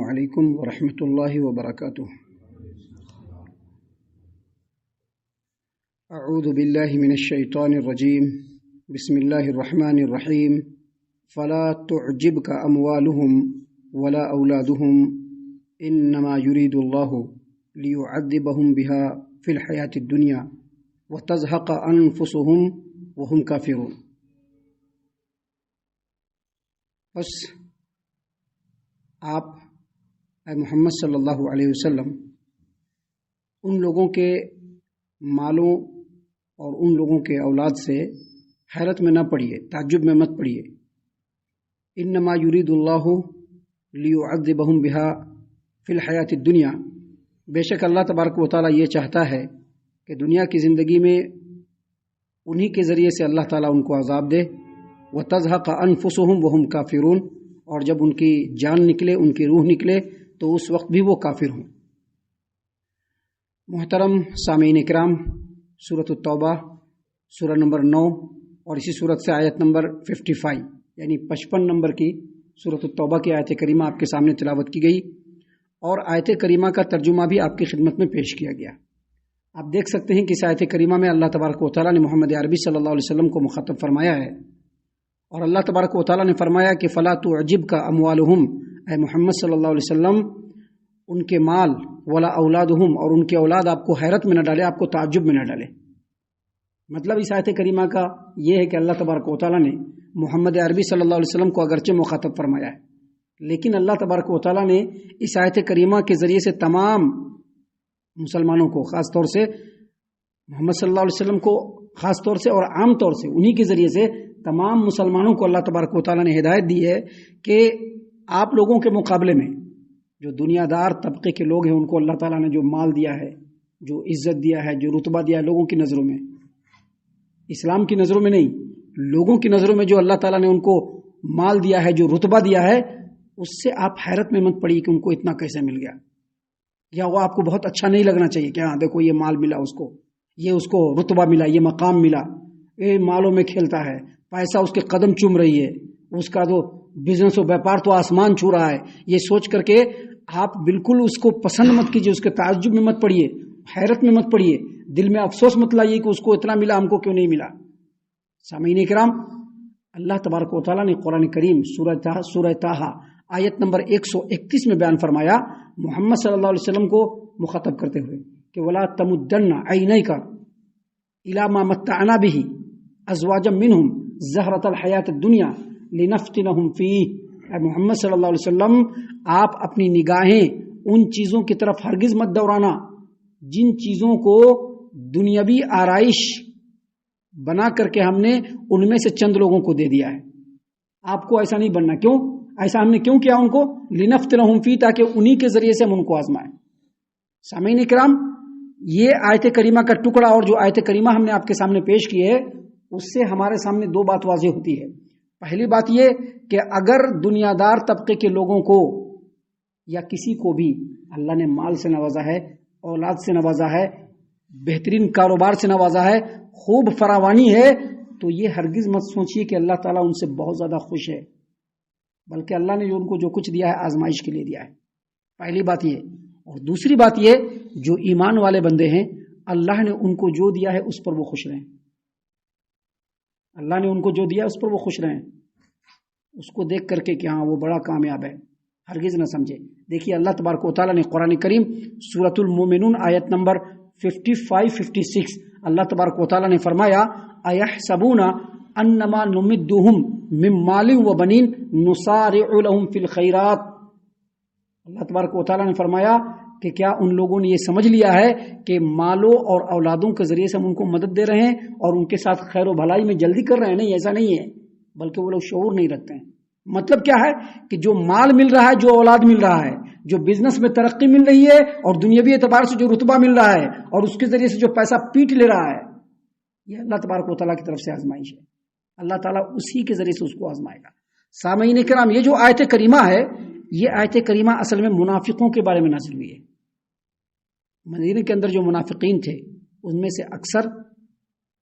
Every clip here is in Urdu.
علیکم ورحمۃ اللہ وبرکاتہ۔ اعوذ باللہ من الشیطان الرجیم، بسم اللہ الرحمن الرحیم۔ فلا تعجبک اموالہم ولا اولادہم انما یرید اللہ لیعذبہم بہا فی الحیاۃ الدنیا وتزہق انفسہم وہم کافرون۔ بس آپ اے محمد صلی اللہ علیہ وسلم ان لوگوں کے مالوں اور ان لوگوں کے اولاد سے حیرت میں نہ پڑیے، تعجب میں مت پڑیے۔ انما یرید اللہ لیعذبہم بہا فی الحیاۃ الدنیا، بے شک اللہ تبارک و تعالیٰ یہ چاہتا ہے کہ دنیا کی زندگی میں انہی کے ذریعے سے اللہ تعالیٰ ان کو عذاب دے۔ وتزہق انفسہم وہم کافرون، اور جب ان کی جان نکلے، ان کی روح نکلے تو اس وقت بھی وہ کافر ہوں۔ محترم سامعین اکرام، سورۃ التوبہ سورہ نمبر 9 اور اسی سورت سے آیت نمبر 55 یعنی 55 نمبر کی سورۃ التوبہ کی آیت کریمہ آپ کے سامنے تلاوت کی گئی، اور آیت کریمہ کا ترجمہ بھی آپ کی خدمت میں پیش کیا گیا۔ آپ دیکھ سکتے ہیں کہ اس آیت کریمہ میں اللہ تبارک و تعالیٰ نے محمد عربی صلی اللہ علیہ وسلم کو مخاطب فرمایا ہے، اور اللہ تبارک و تعالیٰ نے فرمایا کہ فلا تعجبک اموالہم، اے محمد صلی اللہ علیہ وسلم ان کے مال ولا اولادہم، اور ان کے اولاد آپ کو حیرت میں نہ ڈالے، آپ کو تعجب میں نہ ڈالے۔ مطلب اس آیت کریمہ کا یہ ہے کہ اللہ تبارک و تعالیٰ نے محمد عربی صلی اللہ علیہ وسلم کو اگرچہ مخاطب فرمایا ہے، لیکن اللہ تبارک و تعالیٰ نے اس آیت کریمہ کے ذریعے سے تمام مسلمانوں کو، خاص طور سے محمد صلی اللہ علیہ وسلم کو خاص طور سے اور عام طور سے انہی کے ذریعے سے تمام مسلمانوں کو اللہ تبارک و تعالیٰ نے ہدایت دی ہے کہ آپ لوگوں کے مقابلے میں جو دنیا دار طبقے کے لوگ ہیں، ان کو اللہ تعالیٰ نے جو مال دیا ہے، جو عزت دیا ہے، جو رتبہ دیا ہے لوگوں کی نظروں میں، اسلام کی نظروں میں نہیں، لوگوں کی نظروں میں جو اللہ تعالیٰ نے ان کو مال دیا ہے، جو رتبہ دیا ہے، اس سے آپ حیرت میں مت پڑیے کہ ان کو اتنا کیسے مل گیا، یا وہ آپ کو بہت اچھا نہیں لگنا چاہیے کہ ہاں دیکھو یہ مال ملا اس کو، یہ اس کو رتبہ ملا، یہ مقام ملا، یہ مالوں میں کھیلتا ہے، پیسہ اس کے قدم چوم رہی ہے، اس کا تو بزنس و بیپار تو آسمان چھو رہا ہے۔ یہ سوچ کر کے آپ بالکل اس کو پسند مت کیجیے، اس کے تعجب میں مت پڑیے، حیرت میں مت پڑیے، دل میں افسوس مت لائیے کہ اس کو اتنا ملا، ہم کو کیوں نہیں ملا۔ سامعین اکرام، اللہ تبارک و تعالیٰ نے قرآن کریم سورہ طٰہٰ آیت نمبر 131 میں بیان فرمایا، محمد صلی اللہ علیہ وسلم کو مخاطب کرتے ہوئے کہ وَلَا تَمُدَّنَّ عَيْنَيْكَ إِلَىٰ مَا مَتَّعْنَا بِهِ أَزْوَاجًا مِّنْهُمْ زہرۃ الحیات الدنیا لنفتنہم فیہ۔ اے محمد صلی اللہ علیہ وسلم، آپ اپنی نگاہیں ان چیزوں کی طرف ہرگز مت دوڑانا جن چیزوں کو دنیاوی آرائش بنا کر کے ہم نے ان میں سے چند لوگوں کو دے دیا ہے۔ آپ کو ایسا نہیں بننا۔ کیوں ایسا ہم نے کیوں کیا ان کو؟ لنفتنہم فیہ، تاکہ انہی کے ذریعے سے ہم ان کو آزمائیں۔ سامعین اکرام، یہ آیت کریمہ کا ٹکڑا اور جو آیت کریمہ ہم نے آپ کے سامنے پیش کی ہے، اس سے ہمارے سامنے دو بات واضح ہوتی ہے۔ پہلی بات یہ کہ اگر دنیا دار طبقے کے لوگوں کو یا کسی کو بھی اللہ نے مال سے نوازا ہے، اولاد سے نوازا ہے، بہترین کاروبار سے نوازا ہے، خوب فراوانی ہے، تو یہ ہرگز مت سوچیے کہ اللہ تعالیٰ ان سے بہت زیادہ خوش ہے، بلکہ اللہ نے ان کو جو کچھ دیا ہے آزمائش کے لیے دیا ہے۔ پہلی بات یہ، اور دوسری بات یہ، جو ایمان والے بندے ہیں اللہ نے ان کو جو دیا ہے اس پر وہ خوش رہیں۔ اللہ نے ان کو جو دیا اس پر وہ خوش رہیں، اس کو دیکھ کر کے کہ ہاں وہ بڑا کامیاب ہے، ہرگز نہ سمجھے۔ دیکھیے اللہ تبارک و تعالیٰ نے قرآن کریم سورۃ المومنون آیت نمبر 55-56 اللہ تبارک و تعالیٰ نے فرمایا، اَيَحْسَبُونَ أَنَّمَا نُمِدُّهُم مِّن مَّالٍ وَبَنِينَ نُسَارِعُ لَهُمْ فِي الْخَيْرَاتِ۔ اللہ تبارک و تعالیٰ نے فرمایا کہ کیا ان لوگوں نے یہ سمجھ لیا ہے کہ مالوں اور اولادوں کے ذریعے سے ہم ان کو مدد دے رہے ہیں اور ان کے ساتھ خیر و بھلائی میں جلدی کر رہے ہیں؟ نہیں، ایسا نہیں ہے، بلکہ وہ لوگ شعور نہیں رکھتے ہیں۔ مطلب کیا ہے کہ جو مال مل رہا ہے، جو اولاد مل رہا ہے، جو بزنس میں ترقی مل رہی ہے، اور دنیاوی اعتبار سے جو رتبہ مل رہا ہے، اور اس کے ذریعے سے جو پیسہ پیٹ لے رہا ہے، یہ اللہ تبارک و تعالیٰ کی طرف سے آزمائش ہے۔ اللہ تعالیٰ اسی کے ذریعے سے اس کو آزمائے گا۔ سامعین کرام، یہ جو آیت کریمہ ہے، یہ آیت کریمہ اصل میں منافقوں کے بارے میں نازل ہوئی ہے۔ مدینے کے اندر جو منافقین تھے ان میں سے اکثر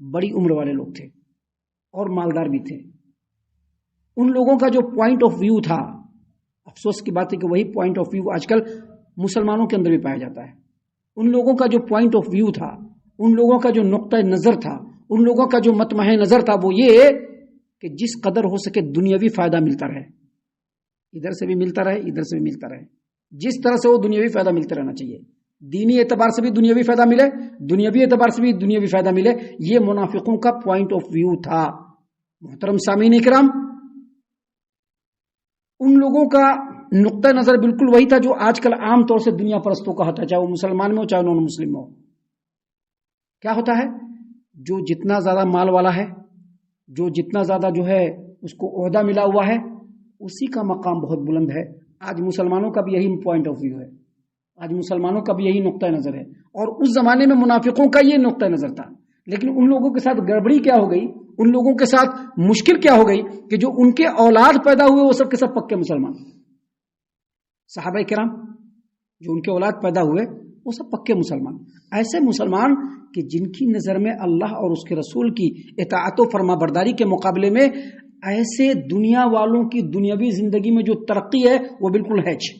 بڑی عمر والے لوگ تھے اور مالدار بھی تھے۔ ان لوگوں کا جو پوائنٹ آف ویو تھا، افسوس کی بات ہے کہ وہی پوائنٹ آف ویو آج کل مسلمانوں کے اندر بھی پایا جاتا ہے. ان لوگوں کا جو پوائنٹ آف ویو تھا، ان لوگوں کا جو نقطۂ نظر تھا، ان لوگوں کا جو مطمع نظر تھا، وہ یہ کہ جس قدر ہو سکے دنیاوی فائدہ ملتا رہے، ادھر سے بھی ملتا رہے، ادھر سے بھی ملتا رہے، جس طرح سے وہ دنیاوی فائدہ ملتا رہنا چاہیے. دینی اعتبار سے بھی دنیاوی فائدہ ملے، دنیاوی اعتبار سے بھی دنیاوی فائدہ ملے. یہ منافقوں کا پوائنٹ آف ویو تھا. محترم سامعین کرام، ان لوگوں کا نقطہ نظر بالکل وہی تھا جو آج کل عام طور سے دنیا پرستوں کا ہوتا ہے، چاہے وہ مسلمان میں ہو چاہے نان مسلم میں ہو. کیا ہوتا ہے؟ جو جتنا زیادہ مال والا ہے، جو جتنا زیادہ جو ہے اس کو عہدہ ملا ہوا ہے، اسی کا مقام بہت بلند ہے. آج مسلمانوں کا بھی یہی پوائنٹ آف ویو ہے، آج مسلمانوں کا بھی یہی نقطہ نظر ہے. اور اس زمانے میں منافقوں کا یہ نقطہ نظر تھا. لیکن ان لوگوں کے ساتھ گڑبڑی کیا ہو گئی، ان لوگوں کے ساتھ مشکل کیا ہو گئی کہ جو ان کے اولاد پیدا ہوئے وہ سب کے سب پکے مسلمان. صحابہ کرام جو ان کے اولاد پیدا ہوئے وہ سب پکے مسلمان. ایسے مسلمان کہ جن کی نظر میں اللہ اور اس کے رسول کی اطاعت و فرما برداری کے مقابلے میں ایسے دنیا والوں کی دنیاوی زندگی میں جو ترقی ہے وہ بالکل ہیچ.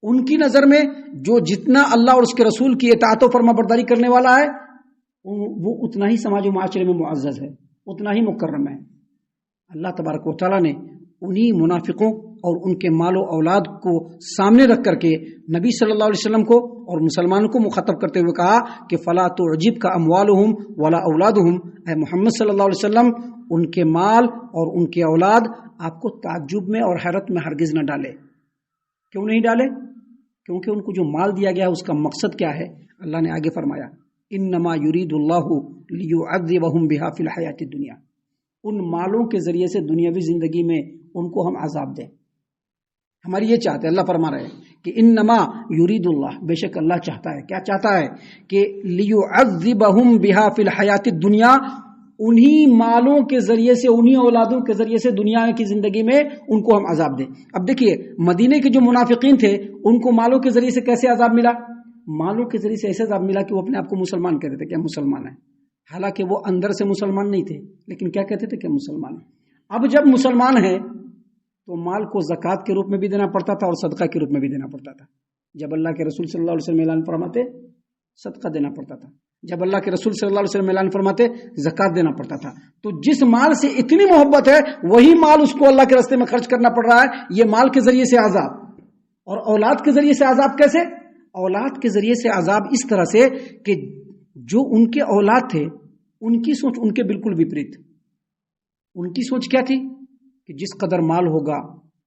ان کی نظر میں جو جتنا اللہ اور اس کے رسول کی اطاعت و فرما برداری کرنے والا ہے وہ اتنا ہی سماج و معاشرے میں معزز ہے، اتنا ہی مکرم ہے. اللہ تبارک و تعالیٰ نے انہی منافقوں اور ان کے مال و اولاد کو سامنے رکھ کر کے نبی صلی اللہ علیہ وسلم کو اور مسلمانوں کو مخاطب کرتے ہوئے کہا کہ فلا تعجبک اموالہم ولا اولادہم. اے محمد صلی اللہ علیہ وسلم، ان کے مال اور ان کے اولاد آپ کو تعجب میں اور حیرت میں ہرگز نہ ڈالے. کیوں نہیں ڈالے؟ کیونکہ ان کو جو مال دیا گیا ہے اس کا مقصد کیا ہے؟ اللہ نے آگے فرمایا انما یرید اللہ لیعذبہم بہا فی الحیات الدنیا. ان مالوں کے ذریعے سے دنیاوی زندگی میں ان کو ہم عذاب دیں. ہماری یہ چاہتے ہیں، اللہ فرما رہے ہیں کہ انما یرید اللہ، بے شک اللہ چاہتا ہے. کیا چاہتا ہے؟ کہ لیعذبہم بہا فی الحیات الدنیا، انہی مالوں کے ذریعے سے، انہی اولادوں کے ذریعے سے دنیا کی زندگی میں ان کو ہم عذاب دیں. اب دیکھیے مدینے کے جو منافقین تھے ان کو مالوں کے ذریعے سے کیسے عذاب ملا؟ مالوں کے ذریعے سے ایسے عذاب ملا کہ وہ اپنے آپ کو مسلمان کہتے تھے کہ ہم مسلمان ہیں، حالانکہ وہ اندر سے مسلمان نہیں تھے، لیکن کیا کہتے تھے کہ مسلمان ہیں. اب جب مسلمان ہیں تو مال کو زکوٰۃ کے روپ میں بھی دینا پڑتا تھا اور صدقہ کے روپ میں بھی دینا پڑتا تھا. جب اللہ کے رسول صلی اللہ علیہ وسلم اعلان فرماتے صدقہ دینا پڑتا تھا، جب اللہ کے رسول صلی اللہ علیہ وسلم اعلان فرماتے زکوٰۃ دینا پڑتا تھا. تو جس مال سے اتنی محبت ہے وہی مال اس کو اللہ کے راستے میں خرچ کرنا پڑ رہا ہے. یہ مال کے ذریعے سے عذاب. اور اولاد کے ذریعے سے عذاب کیسے؟ اولاد کے ذریعے سے عذاب اس طرح سے کہ جو ان کے اولاد تھے ان کی سوچ ان کے بالکل وپریت. ان کی سوچ کیا تھی کہ جس قدر مال ہوگا،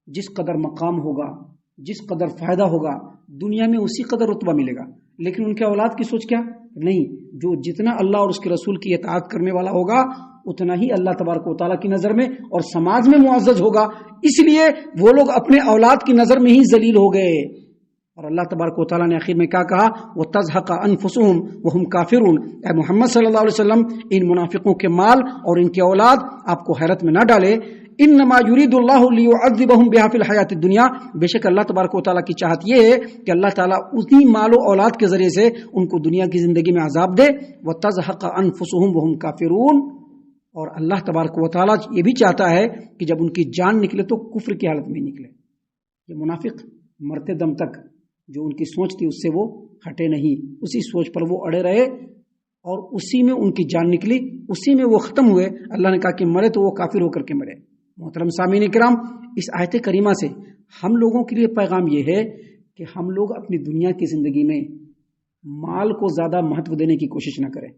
جس قدر مقام ہوگا، جس قدر فائدہ ہوگا دنیا میں اسی قدر رتبہ ملے گا. لیکن ان کے اولاد کی سوچ کیا؟ نہیں، جو جتنا اللہ اور اس کے رسول کی اطاعت کرنے والا ہوگا اتنا ہی اللہ تبارک و تعالیٰ کی نظر میں اور سماج میں معزز ہوگا. اس لیے وہ لوگ اپنے اولاد کی نظر میں ہی ذلیل ہو گئے. اور اللہ تبارک و تعالیٰ نے آخر میں کیا کہا؟ وَتَزْهَقَ أَنفُسُهُمْ وَهُمْ كَافِرُونَ. اے محمد صلی اللہ علیہ وسلم، ان منافقوں کے مال اور ان کے اولاد آپ کو حیرت میں نہ ڈالے. انما یرید اللہ لیعذبہم بہا فی الحیات الدنیا. بے شک اللہ تبارک و تعالیٰ کی چاہت یہ ہے کہ اللہ تعالیٰ اسی مال و اولاد کے ذریعے سے ان کو دنیا کی زندگی میں عذاب دے. وَتَزْهَقَ أَنفُسُهُمْ وَهُمْ كَافِرُونَ. اور اللہ تبارک و تعالیٰ یہ بھی چاہتا ہے کہ جب ان کی جان نکلے تو کفر کی حالت میں نکلے. یہ منافق مرتے دم تک جو ان کی سوچ تھی اس سے وہ ہٹے نہیں، اسی سوچ پر وہ اڑے رہے اور اسی میں ان کی جان نکلی، اسی میں وہ ختم ہوئے. اللہ نے کہا کہ مرے تو وہ کافر ہو کر کے مرے. محترم سامعین کرام، اس آیت کریمہ سے ہم لوگوں کے لیے پیغام یہ ہے کہ ہم لوگ اپنی دنیا کی زندگی میں مال کو زیادہ مہتو دینے کی کوشش نہ کریں.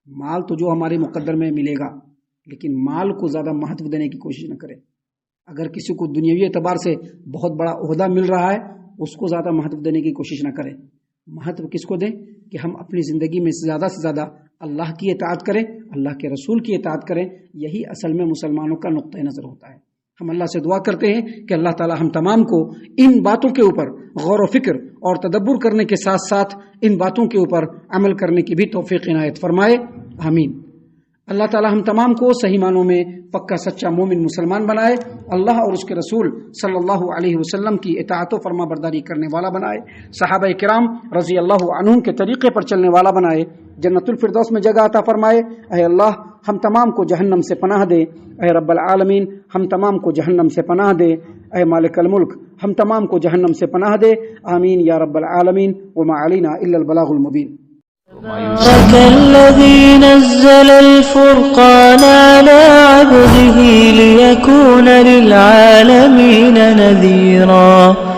مال تو جو ہمارے مقدر میں ملے گا، لیکن مال کو زیادہ مہتو دینے کی کوشش نہ کریں. اگر کسی کو دنیاوی اعتبار سے بہت بڑا عہدہ مل رہا ہے اس کو زیادہ مہتو دینے کی کوشش نہ کریں. مہتو کس کو دیں؟ کہ ہم اپنی زندگی میں زیادہ سے زیادہ اللہ کی اطاعت کریں، اللہ کے رسول کی اطاعت کریں. یہی اصل میں مسلمانوں کا نقطۂ نظر ہوتا ہے. ہم اللہ سے دعا کرتے ہیں کہ اللہ تعالی ہم تمام کو ان باتوں کے اوپر غور و فکر اور تدبر کرنے کے ساتھ ساتھ ان باتوں کے اوپر عمل کرنے کی بھی توفیق عنایت فرمائے. آمین. اللہ تعالی ہم تمام کو صحیح معنوں میں پکا سچا مومن مسلمان بنائے. اللہ اور اس کے رسول صلی اللہ علیہ وسلم کی اطاعت و فرما برداری کرنے والا بنائے. صحابہ کرام رضی اللہ عنہم کے طریقے پر چلنے والا بنائے. جنت الفردوس میں جگہ عطا فرمائے. اے اللہ ہم تمام کو جہنم سے پناہ دے. اے رب العالمین ہم تمام کو جہنم سے پناہ دے. اے مالک الملک ہم تمام کو جہنم سے پناہ دے. آمین یا رب العالمین. وما علینا الا البلاغ المبین. تبارك الذي نزل الفرقان على عبده ليكون للعالمين نذيرا.